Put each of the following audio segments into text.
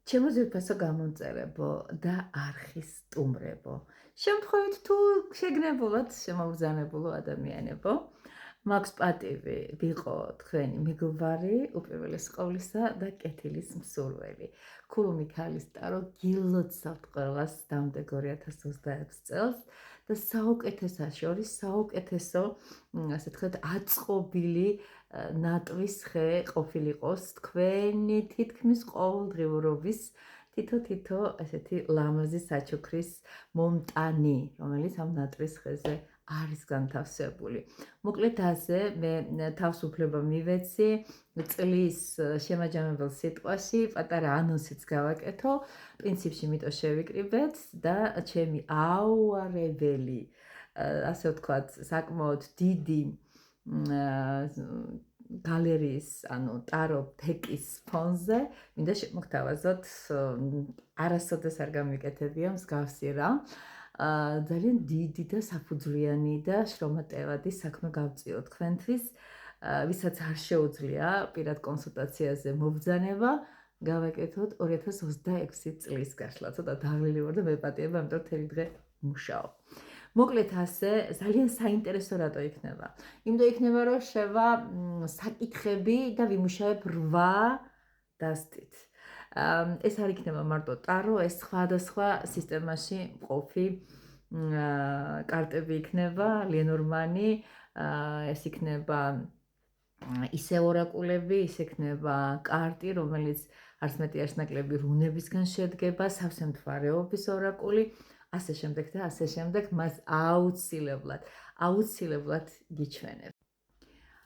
ჩემო ძვირფასო გამომწერებო და არხის სტუმრებო. შემთხვევით თუ შეგნებულად შემოგზანებულო ადამიანებო, მაქვს პატივი ვიყო თქვენი მეგობარი, უპირველეს ყოვლისა და კეთილის მსურველი. ქულუმი ქალის ტარო გილოცავთ ყველას დამდეგ 2026 წელს და საუკეთესო შორის საუკეთესო, ასე ვთქვათ, აწყობილი ნატვის ხე ყოფილიყოს თქვენი თითქმის ყოველდღიურობის თითო ესეთი ლამაზი საჩუქრის მომტანი, რომელიც ამ ნატვის ხეზე არის განთავსებული. მოკლედ ასე მე თავს უფლება მივეცი წლის შემაჯამებელ სიტყვაში პატარა ანონსიც გავაკეთო, პრინციპში მიტო შევიკრიბეთ და ჩემი აუარებელი, ასე ვთქვათ, საკმაოდ დიდი გალერიის, ანუ ტარო დეკის ფონზე მინდა შემოგთავაზოთ არასოდეს არ გამიკეთებია მსგავსი რამ. ძალიან დიდი და საფუძვლიანი და შრომატევადი საქმე გავწიო თქვენთვის, ვისაც არ შეუძლია პირად კონსულტაციაზე მობრძანება, გავაკეთოთ 2026 წლის გასვლა. ცოტა დაღლილი ვარ და მეპატიება, ამიტომ მთელი დღე მუშაობ. მოკლედ ასე, ძალიან საინტერესო რატო იქნება? იმიტომ იქნება, რომ შევა საკითხები და ვიმუშავებ 8 დასტით. ეს არ იქნება მარტო ტარო, ეს სხვადასხვა სისტემაში მყოფი კარტები იქნება, ლენორმანი, ეს იქნება ისე ორაკულები, ის იქნება კარტი, რომელიც არც მეტი არც ნაკლები რუნებისგან შედგება, სავსე მთვარეობის ორაკული, ასე შემდეგ და ასე შემდეგ, მას აუცილებლად გიჩვენებ.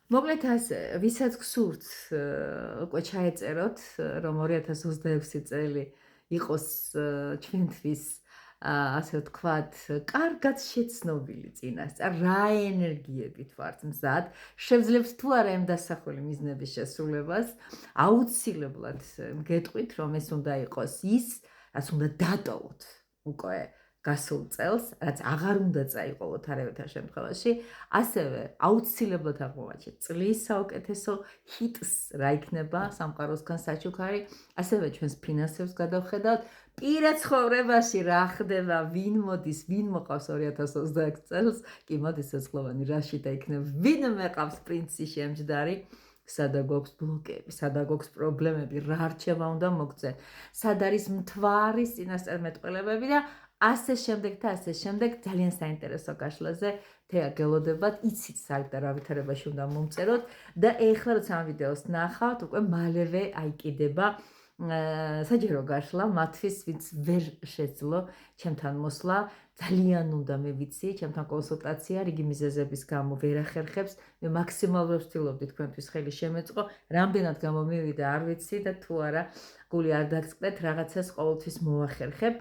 მოკლედ ასე, ვისაც გსურთ უკვე ჩაეწეროთ, რომ 2026 წელი იყოს ჩვენთვის, ასე ვთქვათ, კარგად შეცნობილი წინასწარ, რა ენერგიებით ვართ მზად, შევძლებთ თუ არა ამ დასახული მიზნების შესრულებას, აუცილებლად გეტყვით, რომ ეს უნდა იყოს ის, რაც უნდა დატოვოთ უკვე გასულ წელს, რაც აღარ უნდა წაიყოლოთ არავითარ შემთხვევაში, ასევე აუცილებლად აღმოვაჩეთ წლის საუკეთესო ჰიტს, რა იქნება სამყაროსგან საჩუქარი, ასევე ჩვენს ფინანსებს გადავხედავთ, პირად ცხოვრებაში რა ხდება, ვინ მოდის, ვინ მოყავს 2026 წელს, კი მოდის ეცხოვანი რაში და იქნება, ვინ მეყავს პრინცი შემჯდარი, სადა გვაქვს ბლოკები, სადა გვაქვს პრობლემები, რა რჩევა უნდა მოგწე, სად არის მთვარის წინასწარმეტყველებები და ასე შემდეგ და ასე შემდეგ, ძალიან საინტერესო გაშლაზე თეა გელოდებათ, იცით საერთოდ რა ვითარებაში უნდა მომწეროთ და ეხლა როცა ამ ვიდეოს ნახავთ, უკვე მალევე აიკიდება საჯარო გაშლა მათთვის, ვინც ვერ შეძლო ჩემთან მოსვლა, ძალიან უნდა მე ვიცი, ჩემთან კონსულტაცია რიგი მიზეზების გამო ვერ ახერხებს, მე მაქსიმალურად ვცდილობდი თქვენთვის ხელი შემეწყო, რამდენად გამომივიდა არ ვიცი და თუ არა გული არ დაგწყდეთ, რაღაცას ყოველთვის მოახერხებ.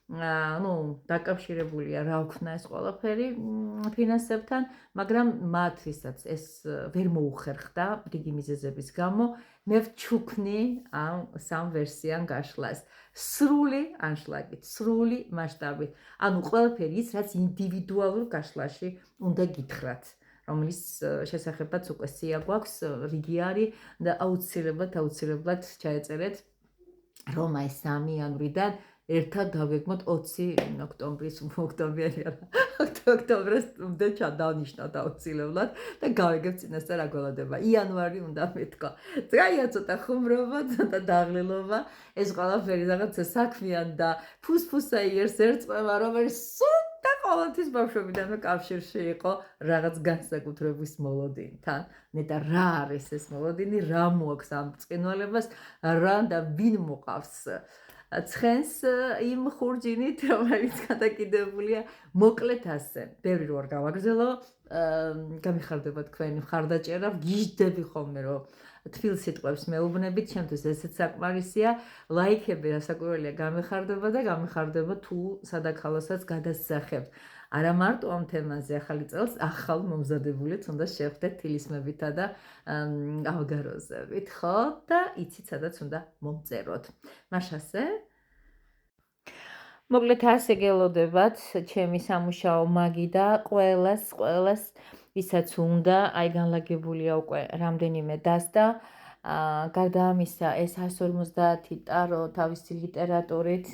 დაკავშირებულია რა ვქნა ეს ყველაფერი ფინანსებთან, მაგრამ მათ ვისაც ეს ვერ მოუხერხდა რიგი მიზეზების გამო, მე ვჩუქნი ამ სამ ვერსიან გაშლას. სრული ანშლაგით, სრული მასშტაბით. ანუ ყველაფერი ის, რაც ინდივიდუალურ გაშლაში უნდა გითხრათ, რომლის შესახებაც უკვე სია გვაქვს, რიგი არის და აუცილებლად ჩაეწერეთ, რომ აი 3 იანვრიდან ერთად დავეგმოთ 20 ოქტომბერს უნდა ჩადავნიშნოთ აუცილებლად და გავიგებთ წინასწარ რა გველოდება. იანვარი უნდა მეთქვა. ძაია ცოტა ხუმრობა, ცოტა დაღლილობა, ეს ყველაფერი რაღაცა საქმიან და ფუსფუსა იერს ერწყმება, რომელიც სულ ყოველთვის ბავშვობიდანვე კავშირში იყო რაღაც განსაკუთრების მოლოდინთან. ნეტა რა არის ეს მოლოდინი, რა მოაქვს ამ წყინვალებას, რა და ვინ მოყავს ცხენს იმ ხურჯინით, რომელიც გადაკიდებულია მოკლედ ასე. ბევრი რო არ გავაგრძელო, გამიხარდება თქვენი მხარდაჭერა, გიждდები ხოლმე რომ თბილ სიტყვებს მეუბნებით, ჩემთვის ესეც საკმარისია, ლაიქები რასაკვირველია გამიხარდება და გამიხარდება თუ სადაქალოსაც გადასახებთ. არა მარტო ამ თემაზე ახალი წელს ახალ მომზადებულიც უნდა შევხვდეთ თილისმებითა და ავგაროზებით, ხო? და იცით სადაც უნდა მომწეროთ. მაშასე მოკლედ ასე გელოდებათ ჩემი სამუშაო მაგი და ყველას ვისაც უნდა, აი განლაგებულია უკვე რამდენიმე დასტა, გარდა ამისა, ეს 150 ტარო თავისი ლიტერატურით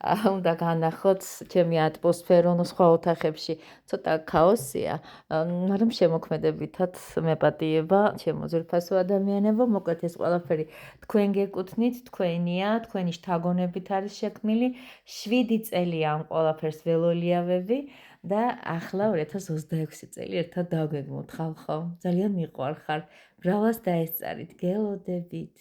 უნდა განახოთ ჩემი ატმოსფერო სხვა ოთახებში ცოტა ქაოსია, მაგრამ შემოქმედებითად მეპატიება ჩემო ძვირფასო ადამიანებო, მოკლედ ეს ყველაფერი თქვენ გეკუთვნით, თქვენია, თქვენი შთაგონებით არის შექმნილი, 7 წელია ამ ყველაფერს ველოლიავები და ახლა 2026 წელი ერთად დავგეგმოთ ხალხო. ძალიან მიყვარხარ. ბრავას დაესწარით, გელოდებით.